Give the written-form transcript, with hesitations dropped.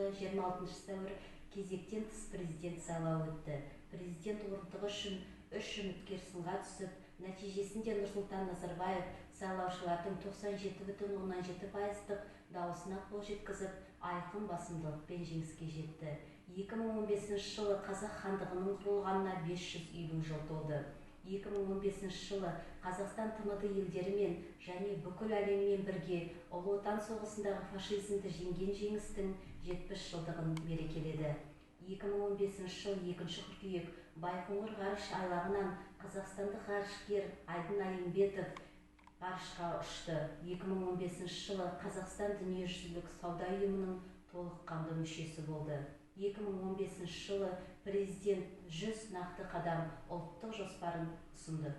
жылы 26 сәуір кезектен тыс президент сайлауы өтті. Президент орындығы үшін 3 үміткер сынға түсіп, нәтижесінде Нұрсұлтан Назарбаев сайлаушылардың 97,17% дауысына қол жеткізіп, айқын басымдылықпен жеңіске жетті. 2015 жылы Қазақ хандығының құрылғанына 550 жыл толды. 2015 жылы Қазақстан ТМД елдерімен және бүкіл әлеммен бірге Ұлы Отан соғысындағы фашизмді жеңген жеңістің 70 жылдығын мерекеледі. 2015 жыл 2 қыркүйек Байқоңыр ғарыш айлағынан қазақстандық ғарышкер Айдын Айымбетов ғарышқа ұшты. 2015 жылы Қазақстан дүниежүзілік сауда ұйымының толыққанды мүшесі болды. 2015 жылы президент 100 нақты қадам ұлттық жоспарын ұсынды.